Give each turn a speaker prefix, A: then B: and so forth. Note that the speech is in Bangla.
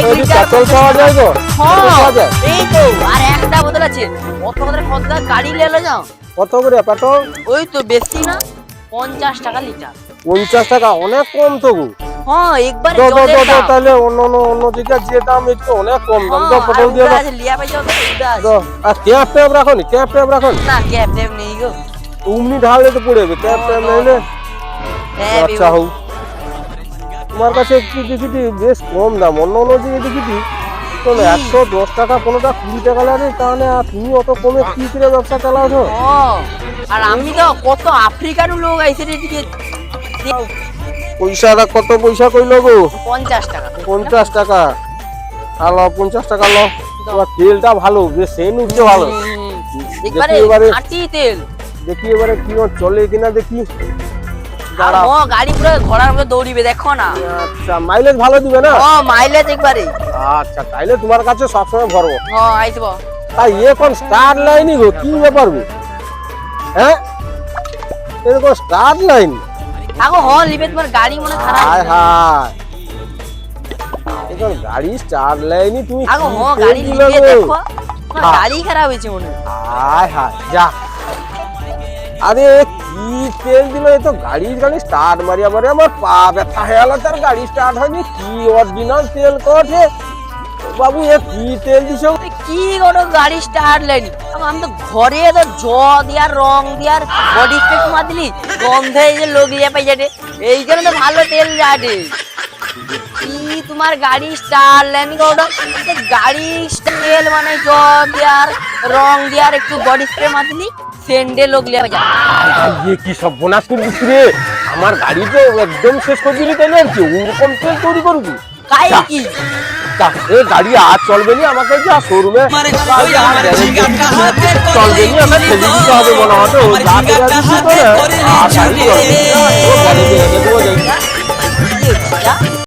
A: পেট্রোল পাওয়া যায় গো?
B: এই তো আর একটা বোতল আছে। কত গাড়ি লেলো যাও।
A: কত করে পেট্রোল?
B: ওই তো বেশি না, 50 টাকা লিটার।
A: 50 টাকা অনেক কম তো গো।
B: হ্যাঁ একবারে
A: দাও
B: জলের দাম।
A: তাহলে অন্য দিকে যে দাম একটু অনেক কম দাম।
B: হ্যাঁ,
A: দাও পেট্রোল দিয়ে দাও।
B: আছে লিয়া পাইছো তো উড়া আছে।
A: দাও। আর ক্যাপ রাখো নি, ক্যাপ রাখো নি।
B: না ক্যাপ ট্যাপ নেই গো।
A: উমনি ঢাললে তো পড়ে যাবে, ক্যাপ নাইলে।
B: হ্যাঁ
A: আচ্ছা হোক। তোমার কাছে একটু দেখিটি বেশ কম দাম, অন্য দিকে দেখিটি চলো 110 টাকা, কোনোটা 20 টাকা লাগে। তাহলে আর তুমি অত কমে কি করে ব্যবসা চালাও?
B: আর আমি তো কত আফ্রিকার লোক আইছে এদিকে।
A: পয়সাটা কত পয়সা কইলো গো?
B: 50 টাকা।
A: 50 টাকা। আলো 50 টাকা লো। তোমার তেলটা ভালো, বেশ সেন উঠছে ভালো।
B: একবারে খাঁটি তেল।
A: দেখি এবারে কি চলে কিনা দেখি।
B: আর ও গাড়ি পুরো ঘোড়ার মতো দৌড়িবে দেখো না।
A: আচ্ছা মাইলেজ ভালো দিবে না?
B: ও মাইলেজ একবারে।
A: আচ্ছা তাইলে তোমার কাছে সবসময় ভরবো।
B: হ্যাঁ আইসবো।
A: তাই এখন স্টার লাইনই গো, কি ব্যাপার গো? হ্যাঁ এরকম স্টার লাইন?
B: আগো হ লিবে, তোমার গাড়ি মনে খারাপ।
A: হায় হায়, এখন গাড়ি স্টার লাইনই তুমি
B: আগো
A: কি
B: হ
A: তেল
B: গাড়ি
A: দিলে
B: লিবে
A: গো?
B: দেখো। তোমার গাড়ি খারাপ হয়েছে মনে হয়।
A: হায় হায় যা। আরে কি তেল দিল? এ তো গাড়ি স্টার্ট মারিয়া মারিয়া আমার পা ব্যথা হয়ে গেল, তার গাড়ি স্টার্ট হয়নি। কি অরিজিনাল তেল কঠে বাবু, এ কি তেল দিছো?
B: কি কোনো গাড়ি স্টার্ট লাইনি। আমি তো ঘরে তো জ দিয়ার রং দিয়ার বডি স্প্রে মার দিলি, গন্ধে এই যে লোক লিয়া পাই যাবে। এই জন্য তো ভালো তেল যাবে। কি তোমার গাড়ি স্টার্ট লাইন গোটা গাড়ি তেল মানে জ দিয়ার রং দিয়ার একটু বডি স্প্রে মার দিলি, সেন্ডে লোক লিয়া পাই যাবে।
A: ইয়ে কি সব বোনাস করবি রে? আমার গাড়ি তো একদম শেষ করে দিলি, তাই না? কি ওরকম তেল তৈরি করবি?
B: কাই কি
A: এ গাড়ি আর চলবে না, আমাকে যা শোরুমে চলবে না, আমার ঠেলে দিতে হবে মনে হতো। আর গাড়ি চলবে না, ও গাড়ি দিয়ে দেবো যাই।